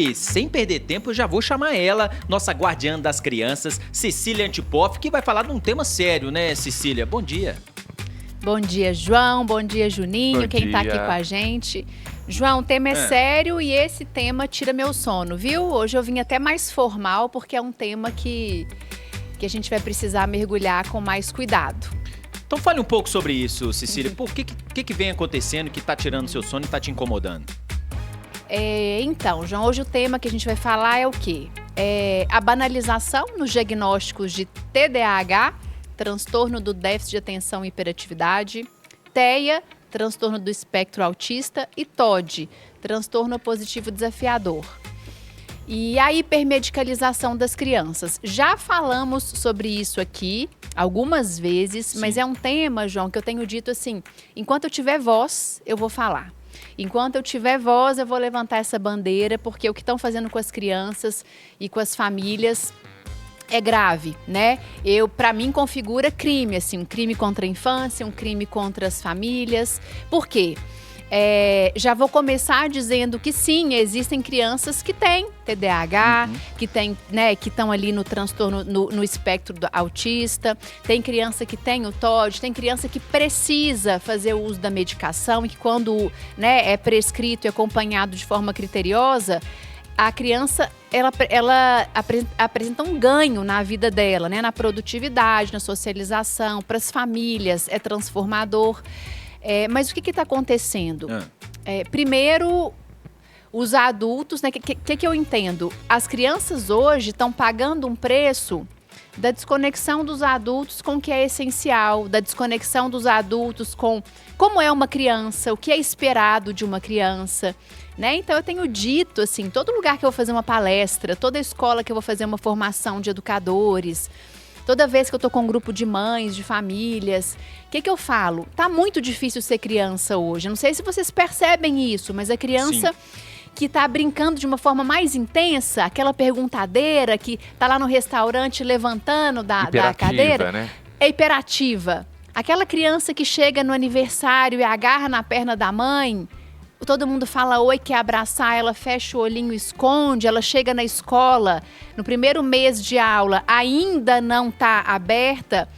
E sem perder tempo, eu já vou chamar ela, nossa guardiã das crianças, Cecília Antipoff, que vai falar de um tema sério, né, Cecília? Bom dia. Bom dia, João. Bom dia, Juninho, Bom quem tá dia. aqui com a gente. João, o tema é sério e esse tema tira meu sono, viu? Hoje eu vim até mais formal porque é um tema que a gente vai precisar mergulhar com mais cuidado. Então fale um pouco sobre isso, Cecília. Por que vem acontecendo que tá tirando seu sono e tá te incomodando? Então, João, hoje o tema que a gente vai falar é o quê? A banalização nos diagnósticos de TDAH, transtorno do déficit de atenção e hiperatividade, TEA, transtorno do espectro autista, e TOD, transtorno opositivo desafiador. E a hipermedicalização das crianças. Já falamos sobre isso aqui algumas vezes, Sim. Mas é um tema, João, que eu tenho dito assim, enquanto eu tiver voz, eu vou falar. Enquanto eu tiver voz, eu vou levantar essa bandeira, porque o que estão fazendo com as crianças e com as famílias é grave, né? Para mim, configura crime, assim, um crime contra a infância, um crime contra as famílias. Por quê? Já vou começar dizendo que sim, existem crianças que têm TDAH, que tem, né, que estão ali no transtorno, no espectro do autista, tem criança que tem o TOD, tem criança que precisa fazer o uso da medicação e que quando, né, é prescrito e acompanhado de forma criteriosa, a criança ela apresenta um ganho na vida dela, né, na produtividade, na socialização, para as famílias, é transformador. Mas o que está acontecendo? Primeiro, os adultos, né? Que eu entendo? As crianças hoje estão pagando um preço da desconexão dos adultos com o que é essencial, da desconexão dos adultos com como é uma criança, o que é esperado de uma criança, né? Então eu tenho dito, assim, todo lugar que eu vou fazer uma palestra, toda escola que eu vou fazer uma formação de educadores, toda vez que eu tô com um grupo de mães, de famílias, o que eu falo? Tá muito difícil ser criança hoje. Não sei se vocês percebem isso, mas a criança que tá brincando de uma forma mais intensa, aquela perguntadeira que tá lá no restaurante levantando da cadeira, né? É hiperativa. Aquela criança que chega no aniversário e agarra na perna da mãe, todo mundo fala oi, quer abraçar, ela fecha o olhinho, esconde, ela chega na escola, no primeiro mês de aula, ainda não está aberta.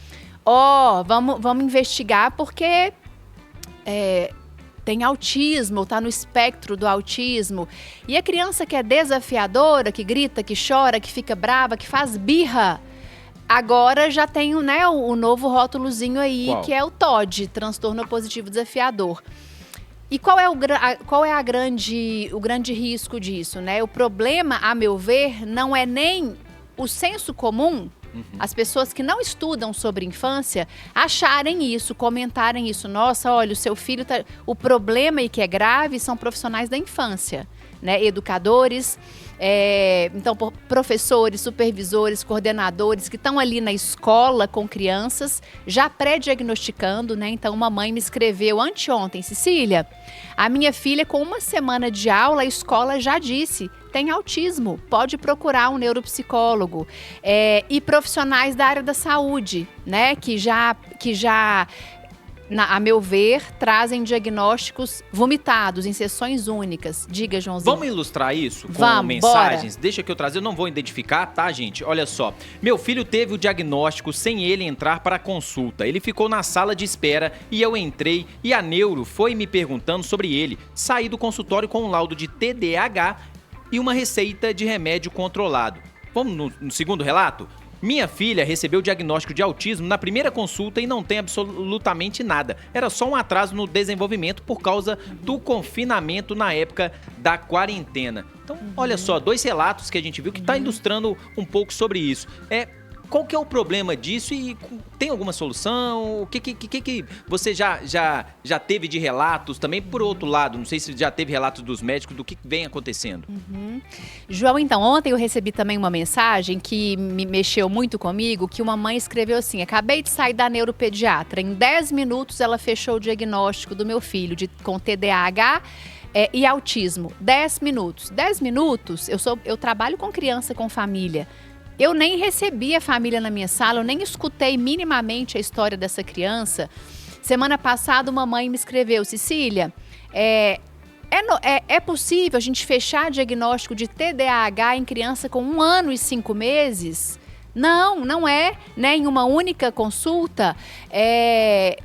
Vamos investigar porque tem autismo, está no espectro do autismo. E a criança que é desafiadora, que grita, que chora, que fica brava, que faz birra, agora já tem, né, o novo rótulozinho aí, Qual? Que é o TOD, transtorno opositivo desafiador. E qual é o grande risco disso, né? O problema, a meu ver, não é nem o senso comum, as pessoas que não estudam sobre infância, acharem isso, comentarem isso. Nossa, olha, o seu filho tá... O problema e que é grave são profissionais da infância, né? Educadores, então professores, supervisores, coordenadores que estão ali na escola com crianças, já pré-diagnosticando, né? Então uma mãe me escreveu anteontem, Cecília, a minha filha com uma semana de aula, a escola já disse, tem autismo, pode procurar um neuropsicólogo. E profissionais da área da saúde, né? Que já a meu ver, trazem diagnósticos vomitados em sessões únicas. Diga, Joãozinho. Vamos ilustrar isso com Vamos, mensagens? bora. Deixa que eu trazer, eu não vou identificar, tá, gente? Olha só, meu filho teve o diagnóstico sem ele entrar para a consulta. Ele ficou na sala de espera e eu entrei e a neuro foi me perguntando sobre ele. Saí do consultório com um laudo de TDAH e uma receita de remédio controlado. Vamos no segundo relato? Minha filha recebeu o diagnóstico de autismo na primeira consulta e não tem absolutamente nada. Era só um atraso no desenvolvimento por causa do confinamento na época da quarentena. Então, olha só, 2 relatos que a gente viu que está ilustrando um pouco sobre isso. Qual que é o problema disso e tem alguma solução? O que você já teve de relatos também? Por outro lado, não sei se já teve relatos dos médicos do que vem acontecendo. João, então, ontem eu recebi também uma mensagem que me mexeu muito comigo, que uma mãe escreveu assim: acabei de sair da neuropediatra, em 10 minutos ela fechou o diagnóstico do meu filho com TDAH e autismo. 10 minutos. 10 minutos, eu trabalho com criança, com família. Eu nem recebi a família na minha sala, eu nem escutei minimamente a história dessa criança. Semana passada, uma mãe me escreveu: Cecília, É possível a gente fechar diagnóstico de TDAH em criança com 1 ano e 5 meses? Não é, né? Em uma única consulta,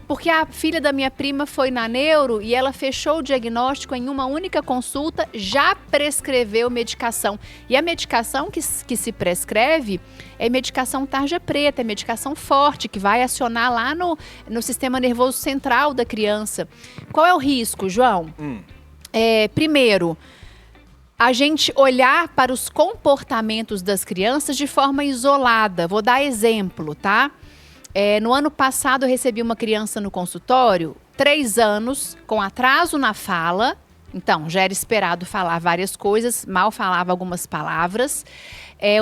porque a filha da minha prima foi na neuro e ela fechou o diagnóstico em uma única consulta, já prescreveu medicação. E a medicação que se prescreve é medicação tarja preta, é medicação forte, que vai acionar lá no sistema nervoso central da criança. Qual é o risco, João? Primeiro, a gente olhar para os comportamentos das crianças de forma isolada. Vou dar exemplo, tá? No ano passado eu recebi uma criança no consultório, 3 anos, com atraso na fala. Então, já era esperado falar várias coisas, mal falava algumas palavras.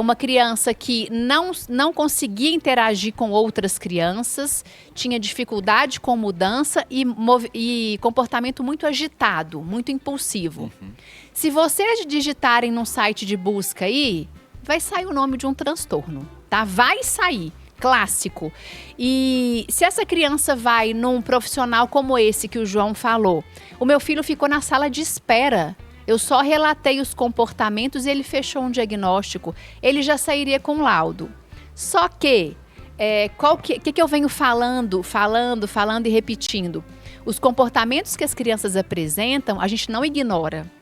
Uma criança que não conseguia interagir com outras crianças, tinha dificuldade com mudança e comportamento muito agitado, muito impulsivo. Se vocês digitarem num site de busca aí, vai sair o nome de um transtorno, tá? Vai sair. Clássico. E se essa criança vai num profissional como esse que o João falou, o meu filho ficou na sala de espera. Eu só relatei os comportamentos e ele fechou um diagnóstico. Ele já sairia com laudo. Só que, que eu venho falando e repetindo? Os comportamentos que as crianças apresentam, a gente não ignora.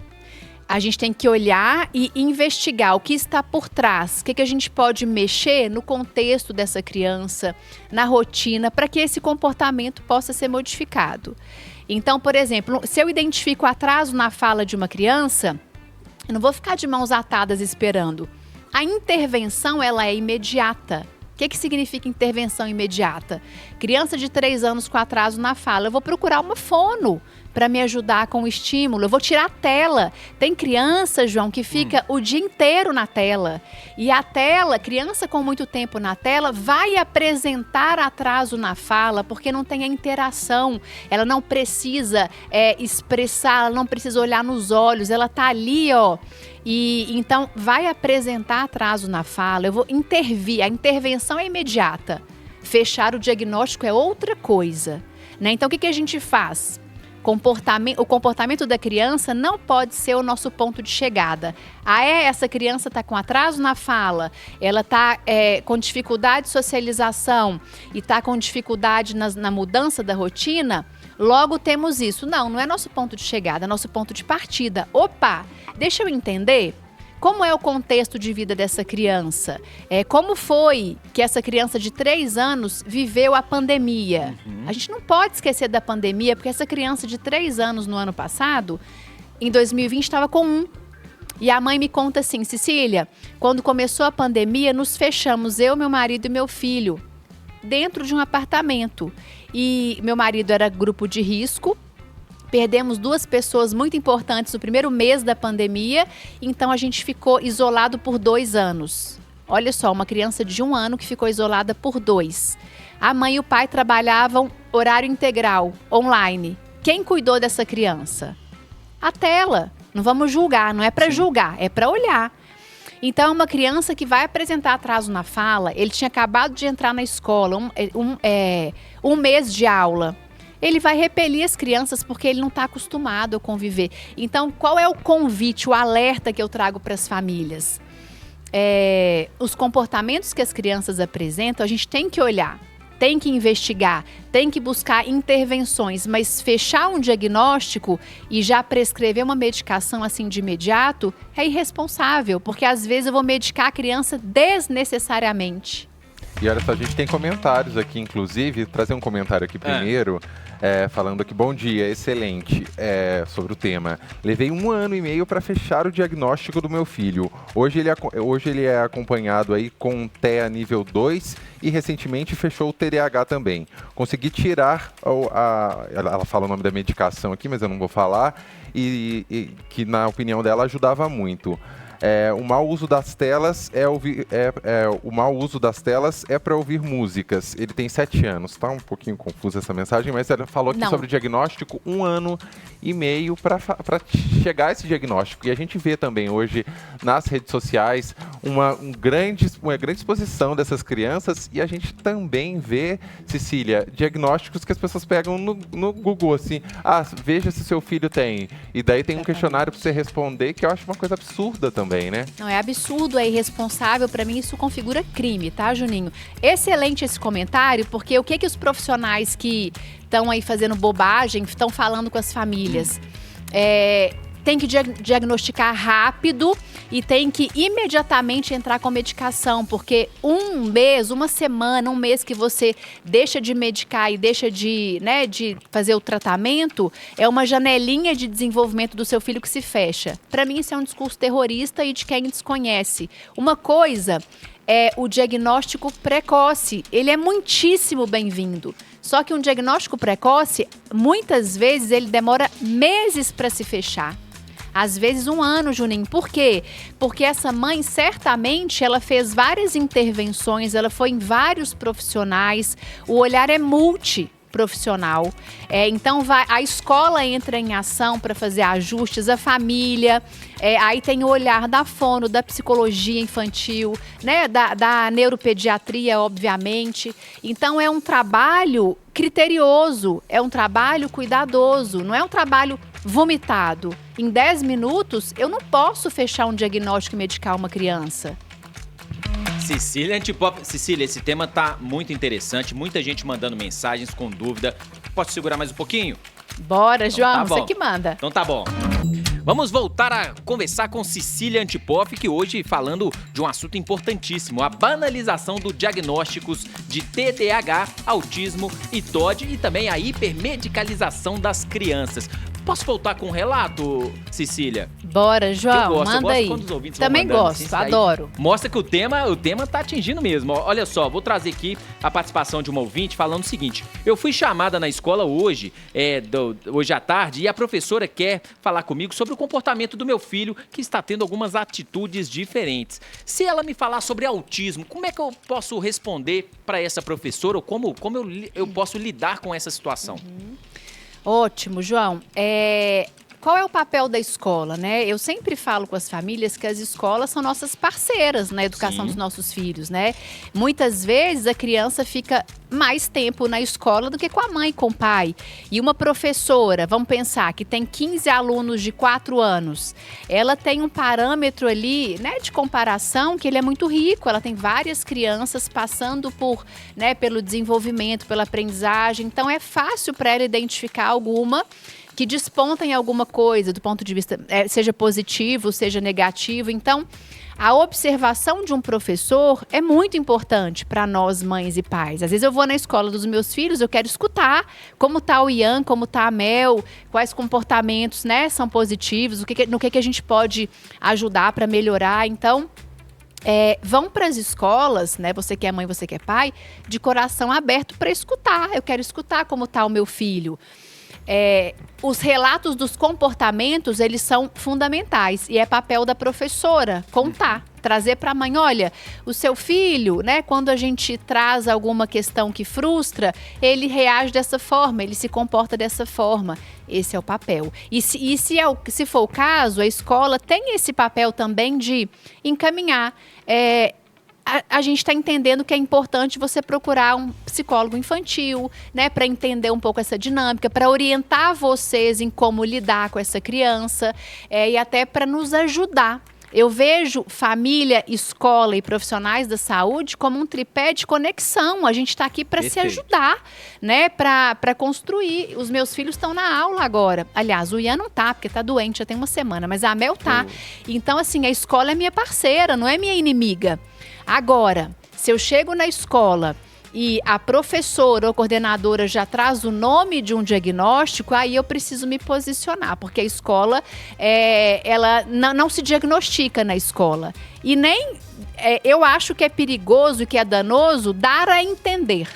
A gente tem que olhar e investigar o que está por trás, o que a gente pode mexer no contexto dessa criança, na rotina, para que esse comportamento possa ser modificado. Então, por exemplo, se eu identifico atraso na fala de uma criança, eu não vou ficar de mãos atadas esperando. A intervenção, ela é imediata. O que significa intervenção imediata? Criança de 3 anos com atraso na fala, eu vou procurar uma fono para me ajudar com o estímulo. Eu vou tirar a tela. Tem criança, João, que fica o dia inteiro na tela. E a tela, criança com muito tempo na tela, vai apresentar atraso na fala, porque não tem a interação. Ela não precisa expressar, ela não precisa olhar nos olhos. Ela tá ali, ó. E então vai apresentar atraso na fala. Eu vou intervir. A intervenção é imediata. Fechar o diagnóstico é outra coisa, né? Então, o que a gente faz? O comportamento da criança não pode ser o nosso ponto de chegada. Essa criança está com atraso na fala, ela está com dificuldade de socialização e está com dificuldade na mudança da rotina, logo temos isso. Não é nosso ponto de chegada, é nosso ponto de partida. Opa, deixa eu entender. Como é o contexto de vida dessa criança? Como foi que essa criança de 3 anos viveu a pandemia? A gente não pode esquecer da pandemia, porque essa criança de 3 anos no ano passado, em 2020, estava com 1. E a mãe me conta assim: Cecília, quando começou a pandemia, nos fechamos, eu, meu marido e meu filho, dentro de um apartamento. E meu marido era grupo de risco. Perdemos 2 pessoas muito importantes no primeiro mês da pandemia, então a gente ficou isolado por 2 anos. Olha só, uma criança de 1 ano que ficou isolada por 2. A mãe e o pai trabalhavam horário integral, online. Quem cuidou dessa criança? A tela. Não vamos julgar, não é para julgar, é para olhar. Então, uma criança que vai apresentar atraso na fala, ele tinha acabado de entrar na escola, um mês de aula. Ele vai repelir as crianças porque ele não está acostumado a conviver. Então, qual é o convite, o alerta que eu trago para as famílias? Os comportamentos que as crianças apresentam, a gente tem que olhar, tem que investigar, tem que buscar intervenções, mas fechar um diagnóstico e já prescrever uma medicação assim de imediato é irresponsável, porque às vezes eu vou medicar a criança desnecessariamente. E olha só, a gente tem comentários aqui, inclusive, trazer um comentário aqui primeiro, falando aqui, bom dia, excelente, sobre o tema. Levei 1 ano e meio para fechar o diagnóstico do meu filho. Hoje ele é acompanhado aí com TEA nível 2 e recentemente fechou o TDAH também. Consegui tirar, ela fala o nome da medicação aqui, mas eu não vou falar, e que na opinião dela ajudava muito. O mau uso das telas é para ouvir músicas. Ele tem 7 anos. Tá um pouquinho confusa essa mensagem, mas ela falou aqui sobre o diagnóstico, 1 ano e meio para chegar a esse diagnóstico. E a gente vê também hoje nas redes sociais uma grande exposição dessas crianças e a gente também vê, Cecília, diagnósticos que as pessoas pegam no Google, assim, veja se seu filho tem. E daí tem um questionário para você responder, que eu acho uma coisa absurda também, né? Não, é absurdo, é irresponsável. Para mim, isso configura crime, tá, Juninho? Excelente esse comentário, porque o que os profissionais que estão aí fazendo bobagem estão falando com as famílias? Tem que diagnosticar rápido e tem que imediatamente entrar com medicação, porque um mês que você deixa de medicar e deixa de fazer o tratamento, é uma janelinha de desenvolvimento do seu filho que se fecha. Para mim, isso é um discurso terrorista e de quem desconhece. Uma coisa é o diagnóstico precoce. Ele é muitíssimo bem-vindo. Só que um diagnóstico precoce, muitas vezes, ele demora meses para se fechar. Às vezes 1 ano, Juninho. Por quê? Porque essa mãe, certamente, ela fez várias intervenções, ela foi em vários profissionais, o olhar é multiprofissional. Então, a escola entra em ação para fazer ajustes, a família, aí tem o olhar da fono, da psicologia infantil, né, da neuropediatria, obviamente. Então, é um trabalho criterioso, é um trabalho cuidadoso, não é um trabalho vomitado. Em 10 minutos, eu não posso fechar um diagnóstico e medicar uma criança. Cecília Antipop. Cecília, esse tema tá muito interessante, muita gente mandando mensagens com dúvida. Posso segurar mais um pouquinho? Bora, Então, João, tá bom. você que manda. Então tá bom. Vamos voltar a conversar com Cecília Antipop, que hoje falando de um assunto importantíssimo, a banalização dos diagnósticos de TDAH, autismo e TOD e também a hipermedicalização das crianças. Posso voltar com um relato, Cecília? Bora, João, manda aí. Quando os ouvintes vão Também mandando, gosto, assim, adoro. Mostra que o tema tá atingindo mesmo. Olha só, vou trazer aqui a participação de uma ouvinte falando o seguinte: eu fui chamada na escola hoje à tarde, e a professora quer falar comigo sobre o comportamento do meu filho, que está tendo algumas atitudes diferentes. Se ela me falar sobre autismo, como é que eu posso responder para essa professora, ou como eu posso lidar com essa situação? Ótimo, João. Qual é o papel da escola, né? Eu sempre falo com as famílias que as escolas são nossas parceiras na educação dos nossos filhos, né? Muitas vezes a criança fica mais tempo na escola do que com a mãe, com o pai. E uma professora, vamos pensar, que tem 15 alunos de 4 anos, ela tem um parâmetro ali, né, de comparação, que ele é muito rico. Ela tem várias crianças passando pelo desenvolvimento, pela aprendizagem. Então, é fácil para ela identificar alguma que desponta em alguma coisa, do ponto de vista, seja positivo, seja negativo. Então, a observação de um professor é muito importante para nós, mães e pais. Às vezes eu vou na escola dos meus filhos, eu quero escutar como está o Ian, como está a Mel, quais comportamentos, né, são positivos, no que a gente pode ajudar para melhorar. Então, vão para as escolas, né? Você que é mãe, você que é pai, de coração aberto para escutar. Eu quero escutar como está o meu filho. Os relatos dos comportamentos, eles são fundamentais e é papel da professora contar, trazer para a mãe, olha, o seu filho, né, quando a gente traz alguma questão que frustra, ele reage dessa forma, ele se comporta dessa forma. Esse é o papel. E se for o caso, a escola tem esse papel também de encaminhar. A gente está entendendo que é importante você procurar um psicólogo infantil, né, para entender um pouco essa dinâmica, para orientar vocês em como lidar com essa criança, e até para nos ajudar. Eu vejo família, escola e profissionais da saúde como um tripé de conexão. A gente está aqui para se ajudar, né, para construir. Os meus filhos estão na aula agora. Aliás, o Ian não tá, porque está doente, já tem 1 semana, mas a Mel tá. Então, assim, a escola é minha parceira, não é minha inimiga. Agora, se eu chego na escola e a professora ou coordenadora já traz o nome de um diagnóstico, aí eu preciso me posicionar, porque a escola, ela não se diagnostica na escola. E nem, eu acho que é perigoso e que é danoso dar a entender.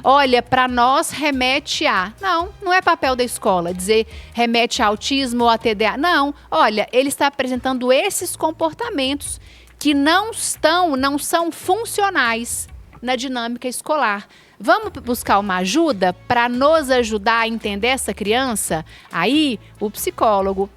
Olha, para nós remete a... Não é papel da escola dizer remete a autismo ou a TDAH. Não, olha, ele está apresentando esses comportamentos que não são funcionais na dinâmica escolar. Vamos buscar uma ajuda para nos ajudar a entender essa criança? Aí, o psicólogo,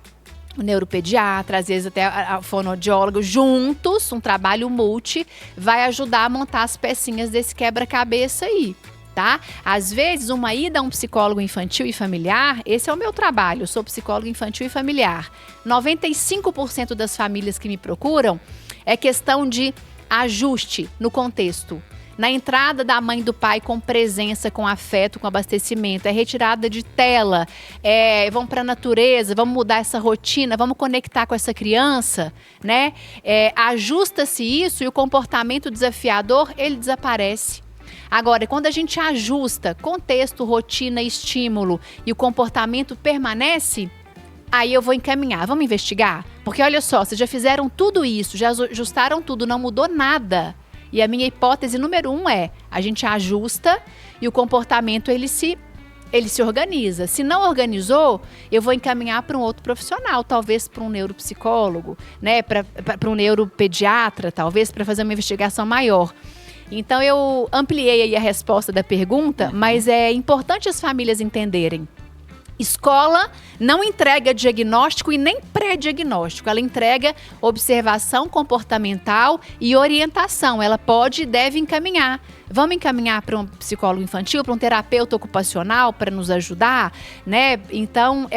o neuropediatra, às vezes até a fonoaudióloga, juntos, um trabalho multi, vai ajudar a montar as pecinhas desse quebra-cabeça aí, tá? Às vezes, uma ida a um psicólogo infantil e familiar, esse é o meu trabalho, eu sou psicóloga infantil e familiar. 95% das famílias que me procuram é questão de ajuste no contexto. Na entrada da mãe e do pai com presença, com afeto, com abastecimento, é retirada de tela, vamos para a natureza, vamos mudar essa rotina, vamos conectar com essa criança, né? Ajusta-se isso e o comportamento desafiador, ele desaparece. Agora, quando a gente ajusta contexto, rotina, estímulo e o comportamento permanece, aí eu vou encaminhar. Vamos investigar? Porque olha só, vocês já fizeram tudo isso, já ajustaram tudo, não mudou nada. E a minha hipótese número 1 é, a gente ajusta e o comportamento ele se organiza. Se não organizou, eu vou encaminhar para um outro profissional, talvez para um neuropsicólogo, né, para um neuropediatra, talvez para fazer uma investigação maior. Então eu ampliei aí a resposta da pergunta, mas é importante as famílias entenderem. Escola não entrega diagnóstico e nem pré-diagnóstico. Ela entrega observação comportamental e orientação. Ela pode e deve encaminhar. Vamos encaminhar para um psicólogo infantil, para um terapeuta ocupacional para nos ajudar, né? Então,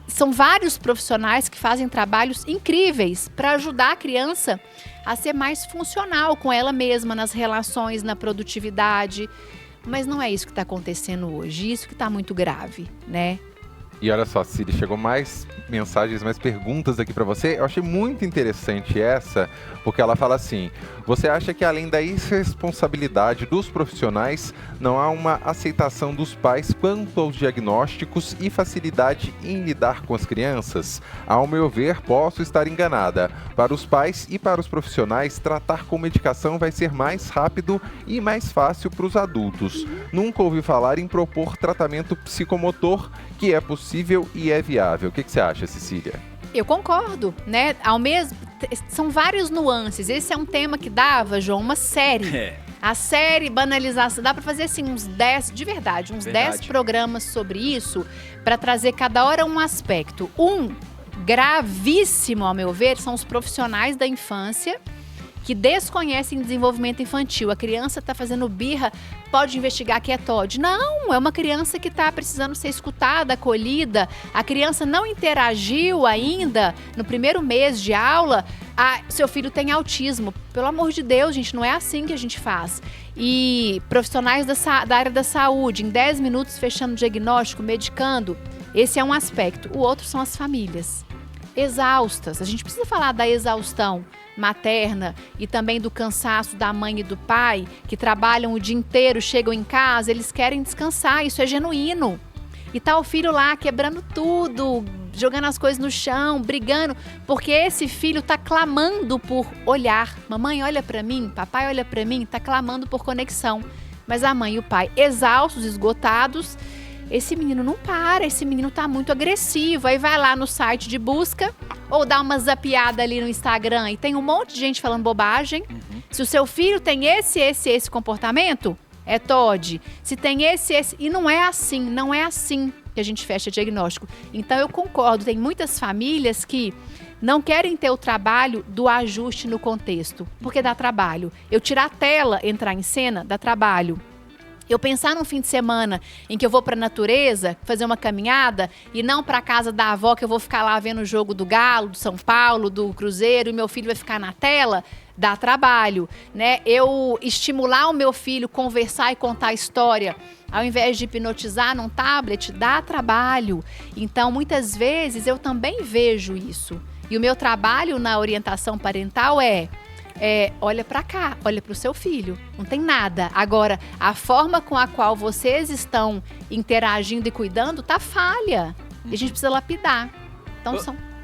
são vários profissionais que fazem trabalhos incríveis para ajudar a criança a ser mais funcional com ela mesma, nas relações, na produtividade. Mas não é isso que está acontecendo hoje, isso que está muito grave, né? E olha só, Ciri, chegou mais mensagens, mais perguntas aqui para você. Eu achei muito interessante essa, porque ela fala assim: você acha que além da irresponsabilidade dos profissionais, não há uma aceitação dos pais quanto aos diagnósticos e facilidade em lidar com as crianças? Ao meu ver, posso estar enganada. Para os pais e para os profissionais, tratar com medicação vai ser mais rápido e mais fácil para os adultos. Nunca ouvi falar em propor tratamento psicomotor, que é possível e é viável. O que você acha, Cecília? Eu concordo, né? São várias nuances. Esse é um tema que dava, João, uma série. A série banalização, dá para fazer assim uns 10 programas sobre isso, para trazer cada hora um aspecto. Um gravíssimo, ao meu ver, são os profissionais da infância que desconhecem desenvolvimento infantil. A criança está fazendo birra, pode investigar que é TOD. Não, é uma criança que está precisando ser escutada, acolhida. A criança não interagiu ainda no primeiro mês de aula. Seu filho tem autismo. Pelo amor de Deus, gente, não é assim que a gente faz. E profissionais da área da saúde, em 10 minutos fechando o diagnóstico, medicando, esse é um aspecto. O outro são as famílias exaustas. A gente precisa falar da exaustão materna e também do cansaço da mãe e do pai, que trabalham o dia inteiro, chegam em casa, eles querem descansar, isso é genuíno. E tá o filho lá quebrando tudo, jogando as coisas no chão, brigando, porque esse filho tá clamando por olhar. Mamãe olha pra mim, papai olha pra mim, tá clamando por conexão. Mas a mãe e o pai, exaustos, esgotados, esse menino não para, esse menino tá muito agressivo. Aí vai lá no site de busca ou dá uma zapiada ali no Instagram e tem um monte de gente falando bobagem. Se o seu filho tem esse comportamento, é TOD. Se tem esse... E não é assim que a gente fecha diagnóstico. Então eu concordo, tem muitas famílias que não querem ter o trabalho do ajuste no contexto, porque dá trabalho. Eu tirar a tela, entrar em cena, dá trabalho. Eu pensar num fim de semana em que eu vou para a natureza, fazer uma caminhada, e não para a casa da avó, que eu vou ficar lá vendo o jogo do Galo, do São Paulo, do Cruzeiro, e meu filho vai ficar na tela, dá trabalho, né? Eu estimular o meu filho, conversar e contar a história, ao invés de hipnotizar num tablet, dá trabalho. Então, muitas vezes, eu também vejo isso. E o meu trabalho na orientação parental olha para cá, olha para o seu filho, não tem nada. Agora, a forma com a qual vocês estão interagindo e cuidando tá falha. E a gente precisa lapidar. Então,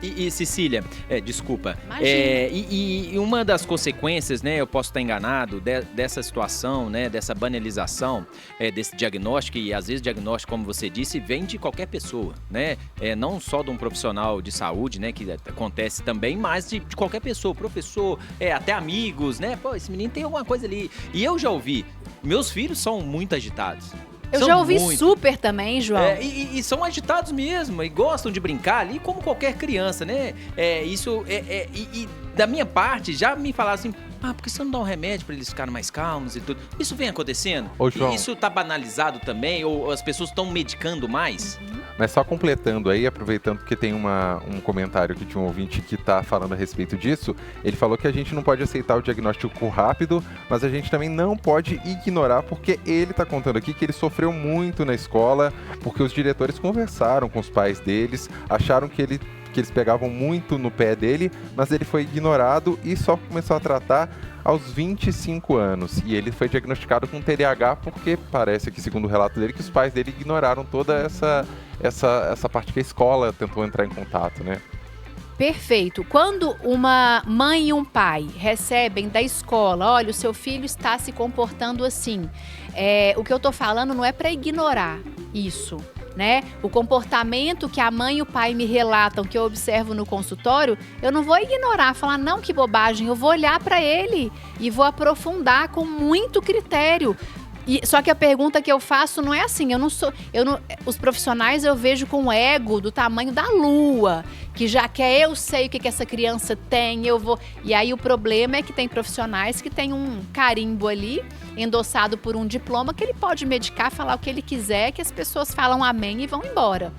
E Cecília, desculpa. Imagina. E uma das consequências, né, eu posso estar enganado, dessa situação, né, dessa banalização, desse diagnóstico, e às vezes diagnóstico, como você disse, vem de qualquer pessoa, né? Não só de um profissional de saúde, né, que acontece também, mas de qualquer pessoa, professor, até amigos, né? Pô, esse menino tem alguma coisa ali. E eu já ouvi, meus filhos são muito agitados. Eu São já ouvi muito. super também, João. E são agitados mesmo, e gostam de brincar ali como qualquer criança, né? E da minha parte, já me falaram assim, por que você não dá um remédio pra eles ficarem mais calmos e tudo? Isso vem acontecendo? Ô, João. Isso tá banalizado também? Ou as pessoas estão medicando mais? Mas só completando aí, aproveitando que tem um comentário aqui de um ouvinte que está falando a respeito disso, ele falou que a gente não pode aceitar o diagnóstico rápido, mas a gente também não pode ignorar, porque ele está contando aqui que ele sofreu muito na escola, porque os diretores conversaram com os pais deles, acharam que eles pegavam muito no pé dele, mas ele foi ignorado e só começou a tratar aos 25 anos. E ele foi diagnosticado com TDAH porque parece que, segundo o relato dele, que os pais dele ignoraram toda essa parte que a escola tentou entrar em contato, né? Perfeito. Quando uma mãe e um pai recebem da escola, olha, o seu filho está se comportando assim, o que eu tô falando não é para ignorar isso, né? O comportamento que a mãe e o pai me relatam, que eu observo no consultório, eu não vou ignorar, falar, não, que bobagem, eu vou olhar para ele e vou aprofundar com muito critério. Só que a pergunta que eu faço não é assim, os profissionais eu vejo com o ego do tamanho da lua, que já quer, eu sei o que essa criança tem, eu vou... E aí o problema é que tem profissionais que tem um carimbo ali, endossado por um diploma, que ele pode medicar, falar o que ele quiser, que as pessoas falam amém e vão embora.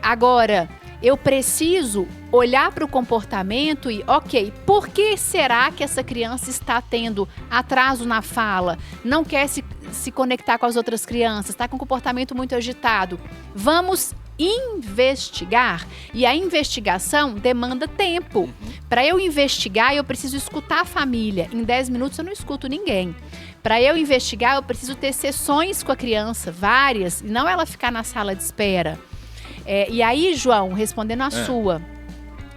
Agora, eu preciso olhar para o comportamento e, ok, por que será que essa criança está tendo atraso na fala, não quer se conectar com as outras crianças, está com um comportamento muito agitado? Vamos investigar. E a investigação demanda tempo. Para eu investigar, eu preciso escutar a família. Em 10 minutos eu não escuto ninguém. Para eu investigar, eu preciso ter sessões com a criança, várias, e não ela ficar na sala de espera. E aí, João, respondendo a sua,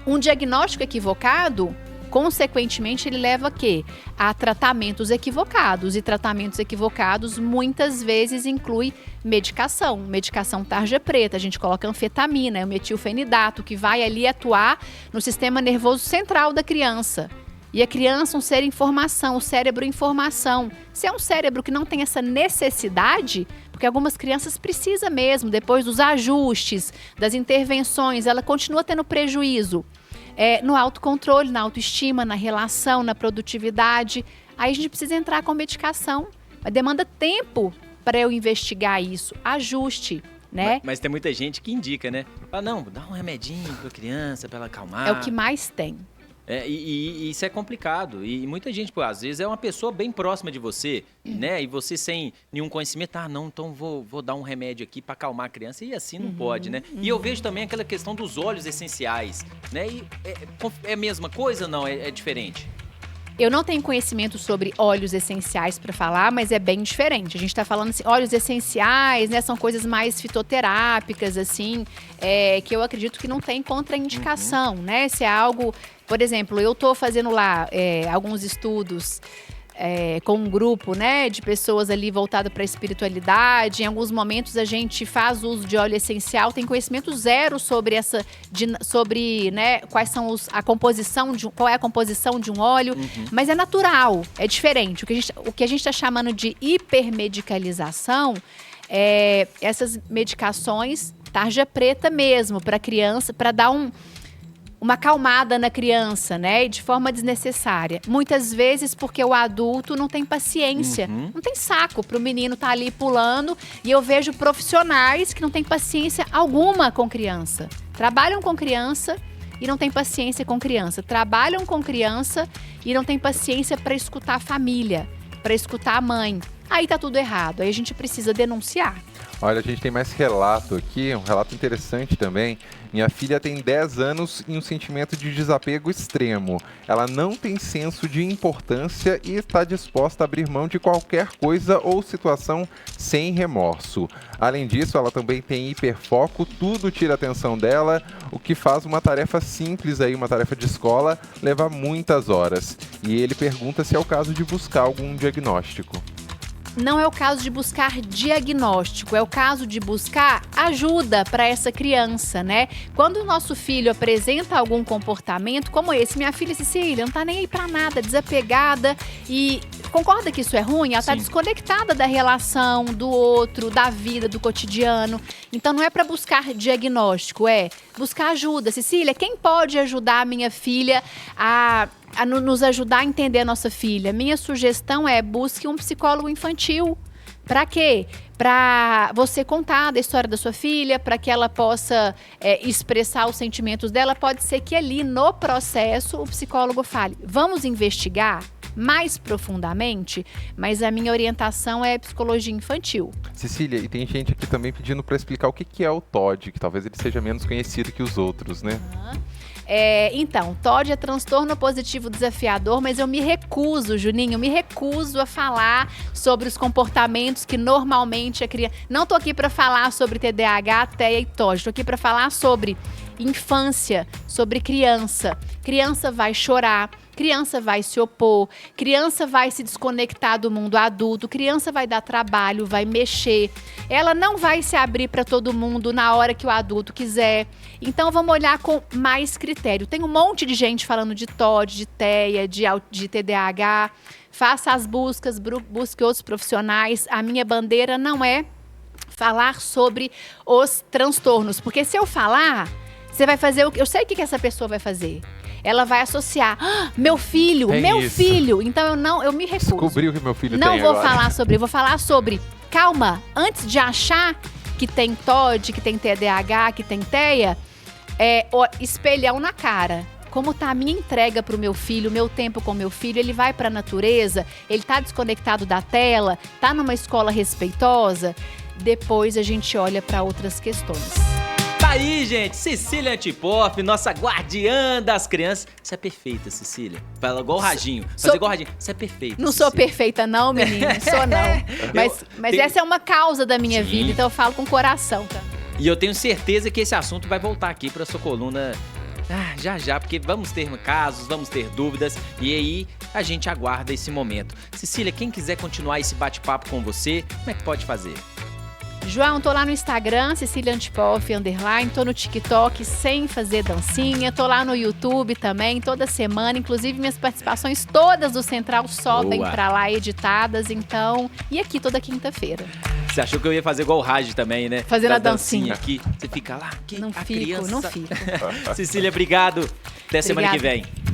um diagnóstico equivocado, consequentemente, ele leva a quê? A tratamentos equivocados. E tratamentos equivocados, muitas vezes, inclui medicação tarja preta. A gente coloca anfetamina, o metilfenidato, que vai ali atuar no sistema nervoso central da criança. E a criança, um ser em formação, o cérebro em formação. Se é um cérebro que não tem essa necessidade, porque algumas crianças precisam mesmo, depois dos ajustes, das intervenções, ela continua tendo prejuízo no autocontrole, na autoestima, na relação, na produtividade. Aí a gente precisa entrar com medicação. Mas demanda tempo para eu investigar isso. Ajuste, né? Mas tem muita gente que indica, né? Fala, não, dá um remedinho pra criança, pra ela acalmar. É o que mais tem. E isso é complicado. E muita gente, às vezes, é uma pessoa bem próxima de você, né? E você sem nenhum conhecimento, não, então vou dar um remédio aqui para acalmar a criança. E assim não pode, né? E eu vejo também aquela questão dos óleos essenciais, né? E é a mesma coisa ou não? É diferente? Eu não tenho conhecimento sobre óleos essenciais para falar, mas é bem diferente. A gente está falando assim, óleos essenciais, né? São coisas mais fitoterápicas, assim, que eu acredito que não tem contraindicação, né? Se é algo... Por exemplo, eu estou fazendo lá alguns estudos com um grupo, né, de pessoas ali voltado para a espiritualidade. Em alguns momentos a gente faz uso de óleo essencial, tem conhecimento zero sobre né, qual é a composição de um óleo, mas é natural, é diferente. O que a gente está chamando de hipermedicalização essas medicações tarja preta mesmo para criança, para dar uma acalmada na criança, né? De forma desnecessária. Muitas vezes porque o adulto não tem paciência, não tem saco para o menino estar ali pulando. E eu vejo profissionais que não têm paciência alguma com criança. Trabalham com criança e não têm paciência com criança. Trabalham com criança e não têm paciência para escutar a família, para escutar a mãe. Aí tá tudo errado, aí a gente precisa denunciar. Olha, a gente tem mais relato aqui, um relato interessante também. Minha filha tem 10 anos e um sentimento de desapego extremo. Ela não tem senso de importância e está disposta a abrir mão de qualquer coisa ou situação sem remorso. Além disso, ela também tem hiperfoco, tudo tira a atenção dela, o que faz uma tarefa simples aí, uma tarefa de escola, levar muitas horas. E ele pergunta se é o caso de buscar algum diagnóstico. Não é o caso de buscar diagnóstico, é o caso de buscar ajuda para essa criança, né? Quando o nosso filho apresenta algum comportamento como esse, minha filha Cecília não tá nem aí para nada, desapegada e concorda que isso é ruim? Ela está Sim. desconectada da relação, do outro, da vida, do cotidiano. Então não é para buscar diagnóstico, é buscar ajuda. Cecília, quem pode ajudar a minha filha a nos ajudar a entender a nossa filha? Minha sugestão é busque um psicólogo infantil. Para quê? Para você contar da história da sua filha, para que ela possa expressar os sentimentos dela. Pode ser que ali no processo o psicólogo fale, vamos investigar mais profundamente, mas a minha orientação é psicologia infantil. Cecília, e tem gente aqui também pedindo para explicar o que é o TOD, que talvez ele seja menos conhecido que os outros, né? Então, TOD é transtorno positivo desafiador, mas eu me recuso, Juninho, me recuso a falar sobre os comportamentos que normalmente a criança... Não tô aqui para falar sobre TDAH, TEA e TOD, tô aqui para falar sobre infância, sobre criança. Criança vai chorar, criança vai se opor, criança vai se desconectar do mundo adulto, criança vai dar trabalho, vai mexer. Ela não vai se abrir para todo mundo na hora que o adulto quiser. Então vamos olhar com mais critério. Tem um monte de gente falando de TOD, de TEA, de TDAH. Faça as buscas, busque outros profissionais. A minha bandeira não é falar sobre os transtornos, porque se eu falar, você vai fazer o que? Eu sei o que essa pessoa vai fazer. Ela vai associar, meu filho, Tem meu isso. filho. Então eu me recuso. Descobriu que meu filho Não tem vou agora. falar sobre, eu vou falar sobre, calma, antes de achar que tem TOD, que tem TDAH, que tem TEA, espelhão na cara. Como tá a minha entrega pro meu filho, o meu tempo com meu filho, ele vai pra natureza, ele tá desconectado da tela, tá numa escola respeitosa, depois a gente olha pra outras questões. Tá aí, gente, Cecília Antipop, nossa guardiã das crianças. Você é perfeita, Cecília. Fala igual o Radinho. Fazer igual o Radinho. Você é perfeita, Não sou Cecília. perfeita não, menino, sou não. Mas tenho- essa é uma causa da minha Sim. vida, então eu falo com o coração também. E eu tenho certeza que esse assunto vai voltar aqui pra sua coluna já, porque vamos ter casos, vamos ter dúvidas, e aí a gente aguarda esse momento. Cecília, quem quiser continuar esse bate-papo com você, como é que pode fazer? João, tô lá no Instagram, Cecília Antipop, _, tô no TikTok sem fazer dancinha, tô lá no YouTube também, toda semana, inclusive minhas participações todas do Central sobem Boa. pra lá editadas, então, e aqui toda quinta-feira. Você achou que eu ia fazer igual o Raj também, né? Fazendo Da a dancinha. aqui, você fica lá, que Não a fico, criança... não fico. Cecília, obrigado. Até semana que Obrigada. vem.